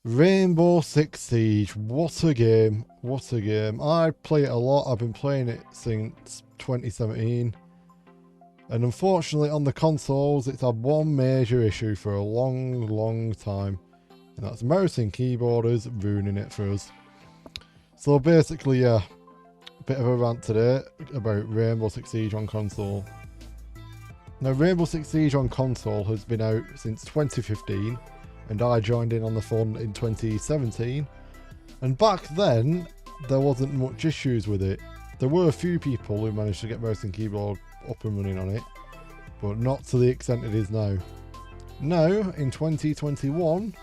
Rainbow Six Siege, what a game, what a game. I play it a lot, I've been playing it since 2017. And unfortunately on the consoles, it's had one major issue for a long time. And that's mouse and keyboarders ruining it for us. So basically, yeah, a bit of a rant today about Rainbow Six Siege on console. Now, Rainbow Six Siege on console has been out since 2015, and I joined in on the fun in 2017. And back then, there wasn't much issues with it. There were a few people who managed to get mouse and keyboard up and running on it, but not to the extent it is now. Now, in 2021,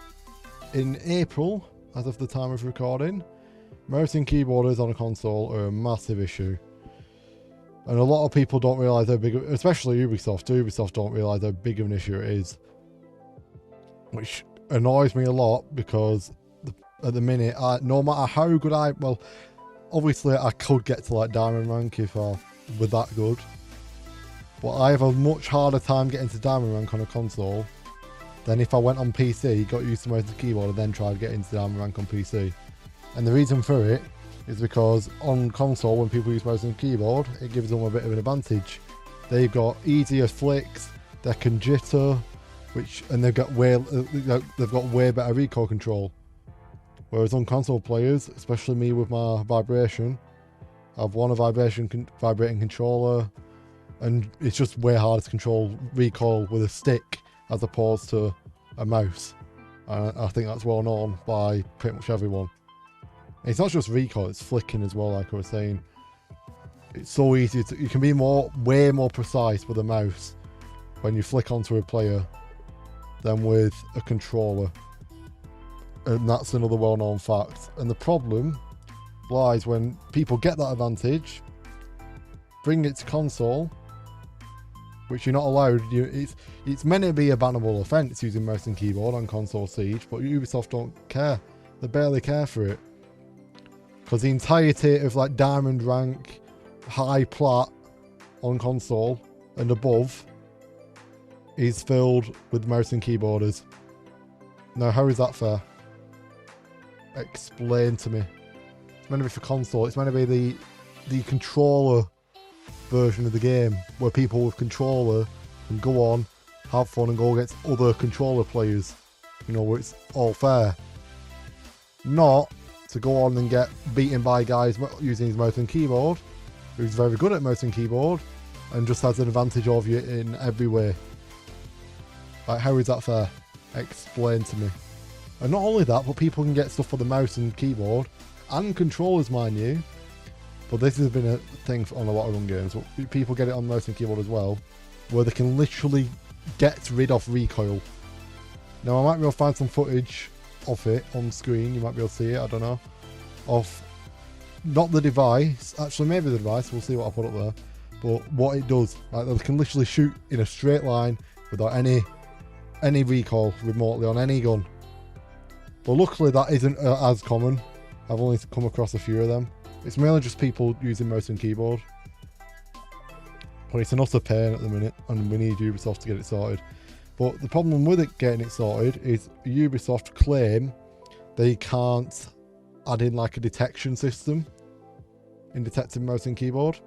in April, as of the time of recording, mouse and keyboarders on a console are a massive issue. And a lot of people don't realise how big, especially Ubisoft don't realise how big of an issue it is. Which annoys me a lot because at the minute, no matter how good well, obviously I could get to like Diamond Rank if I were that good. But I have a much harder time getting to Diamond Rank on a console than if I went on PC, got used to mouse and keyboard and then tried getting to Diamond Rank on PC. And the reason for it is because on console, when people use mouse and keyboard, it gives them a bit of an advantage. They've got easier flicks, they can jitter, and they've got way better recoil control. Whereas on console players, especially me with my vibration, I've a vibrating controller, and it's just way harder to control recoil with a stick as opposed to a mouse. And I think that's well known by pretty much everyone. It's not just recoil, it's flicking as well, like I was saying. It's so easy you can be way more precise with a mouse when you flick onto a player than with a controller. And that's another well-known fact. And the problem lies when people get that advantage, bring it to console, which you're not allowed. It's meant to be a bannable offence using mouse and keyboard on console Siege, but Ubisoft don't care. They barely care for it. Because the entirety of like Diamond Rank, High Plat on console and above is filled with mouse and keyboarders. Now, how is that fair? Explain to me. It's meant to be for console. It's meant to be the controller version of the game where people with controller can go on, have fun and go against other controller players. You know, where it's all fair. Not to go on and get beaten by guys using his mouse and keyboard, who's very good at mouse and keyboard, and just has an advantage of you in every way. Like, how is that fair? Explain to me. And not only that, but people can get stuff for the mouse and keyboard, and controllers, mind you, but this has been a thing on a lot of run games, but people get it on mouse and keyboard as well, where they can literally get rid of recoil. Now, I might be able to find some footage of it on screen, you might be able to see it, I don't know, of not the device, actually maybe the device, we'll see what I put up there, but what it does. Like, they can literally shoot in a straight line without any recoil remotely on any gun. But luckily that isn't as common. I've only come across a few of them. It's mainly just people using mouse and keyboard, but it's an utter pain at the minute and we need Ubisoft to get it sorted. But the problem with it getting it sorted is Ubisoft claim they can't add in like a detection system in detecting mouse and keyboard.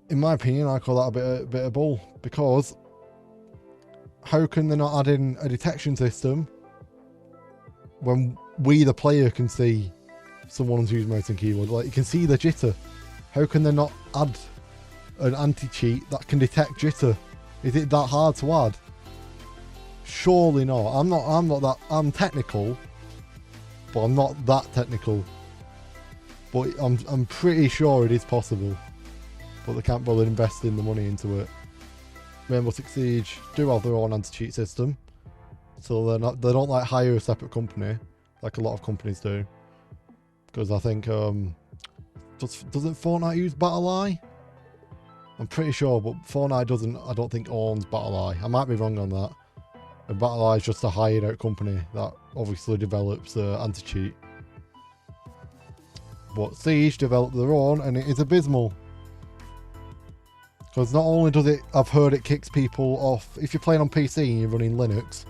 In my opinion, I call that a bit of bull, because how can they not add in a detection system when we, the player, can see someone's using mouse and keyboard? Like, you can see the jitter. How can they not add an anti-cheat that can detect jitter? Is it that hard to add? Surely not. I'm technical, but I'm not that technical. But I'm pretty sure it is possible. But they can't bother investing the money into it. Rainbow Six Siege do have their own anti-cheat system, so they don't like hire a separate company like a lot of companies do. Because I think doesn't Fortnite use BattlEye? I'm pretty sure, but Fortnite doesn't, I don't think, owns BattlEye. I might be wrong on that. And BattlEye is just a hired out company that obviously develops anti-cheat. But Siege developed their own, and it is abysmal. Because not only does it, I've heard it kicks people off. If you're playing on PC and you're running Linux,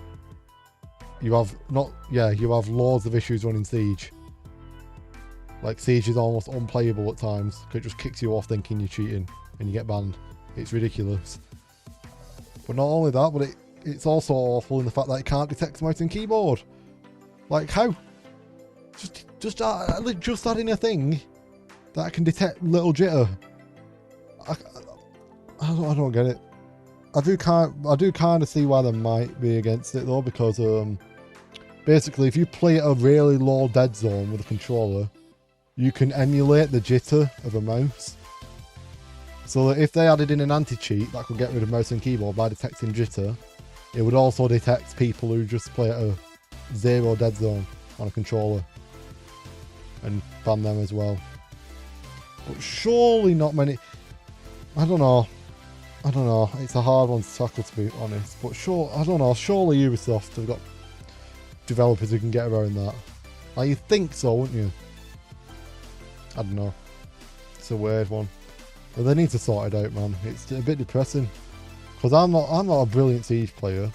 you have loads of issues running Siege. Like, Siege is almost unplayable at times, because it just kicks you off thinking you're cheating, and you get banned. It's ridiculous. But not only that, but it's also awful in the fact that it can't detect mouse and keyboard. Like, how? Just adding a thing that can detect little jitter. I don't get it. I do kind of see why they might be against it though, because basically if you play at a really low dead zone with a controller, you can emulate the jitter of a mouse. So that if they added in an anti-cheat that could get rid of mouse and keyboard by detecting jitter, it would also detect people who just play at a 0 dead zone on a controller and ban them as well. But surely not many. I don't know. It's a hard one to tackle, to be honest. But I don't know. Surely Ubisoft have got developers who can get around that. Like, you'd think so, wouldn't you? I don't know. It's a weird one. But they need to sort it out, man. It's a bit depressing. Because I'm not a brilliant Siege player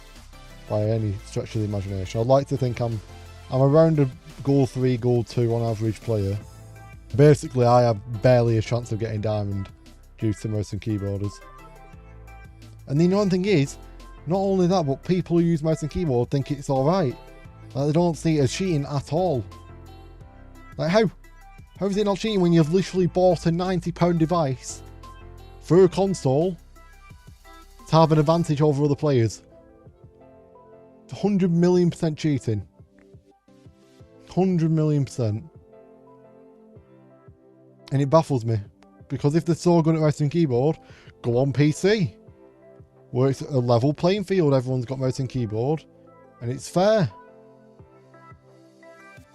by any stretch of the imagination. I'd like to think I'm around a gold 3, gold 2 on average player. Basically, I have barely a chance of getting diamond due to mouse and keyboarders. And the annoying thing is, not only that, but people who use mouse and keyboard think it's alright. Like, they don't see it as cheating at all. Like, how? How is it not cheating when you've literally bought a £90 device for a console to have an advantage over other players? 100 million % cheating. 100 million %. And it baffles me. Because if they're so good at mouse and keyboard, go on PC. Where it's a level playing field, everyone's got mouse and keyboard, and it's fair.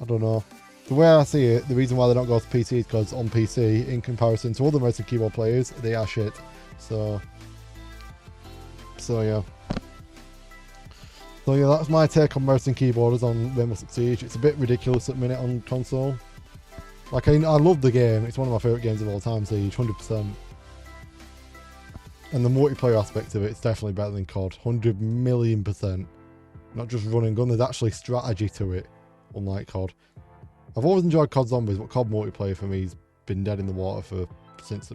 I don't know. The way I see it, the reason why they don't go to PC is because on PC, in comparison to other mouse and keyboard players, they are shit. So yeah. So yeah, that's my take on mouse and keyboarders on Rainbow Six Siege. It's a bit ridiculous at the minute on console. Like, I love the game. It's one of my favourite games of all time, Siege, 100%. And the multiplayer aspect of it, it's definitely better than COD, 100 million %. Not just run and gun, there's actually strategy to it, unlike COD. I've always enjoyed COD Zombies, but COD multiplayer for me has been dead in the water since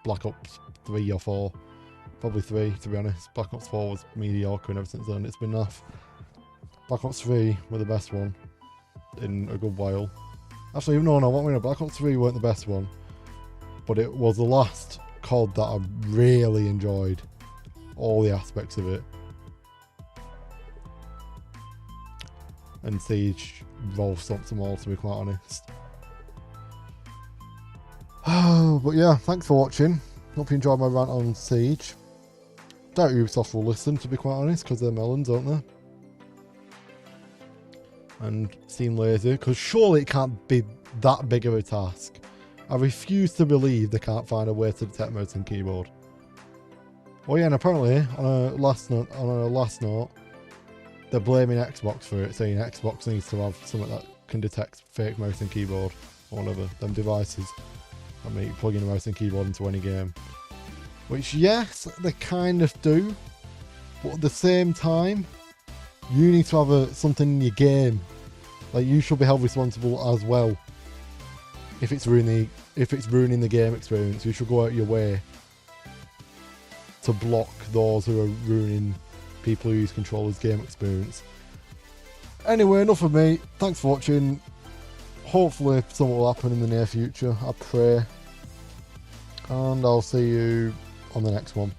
Black Ops 3 or 4. Probably 3, to be honest. Black Ops 4 was mediocre, and ever since then it's been naff. Black Ops 3 were the best one in a good while. Actually, no, Black Ops 3 weren't the best one, but it was the last COD that I really enjoyed all the aspects of it. And Siege rolls stomped them all, to be quite honest. But yeah, thanks for watching. Hope you enjoyed my rant on Siege. Doubt Ubisoft will listen, to be quite honest, because they're melons, aren't they? And seem lazy, because surely it can't be that big of a task. I refuse to believe they can't find a way to detect mouse and keyboard. Oh yeah, and apparently, on a last note, they're blaming Xbox for it, saying Xbox needs to have something that can detect fake mouse and keyboard, or whatever, them devices that make you plug in a mouse and keyboard into any game. Which, yes, they kind of do, but at the same time, you need to have something in your game. Like, you should be held responsible as well. If it's ruining the game experience, you should go out your way to block those who are ruining people who use controllers' game experience. Anyway, enough of me. Thanks for watching. Hopefully something will happen in the near future, I pray. And I'll see you on the next one.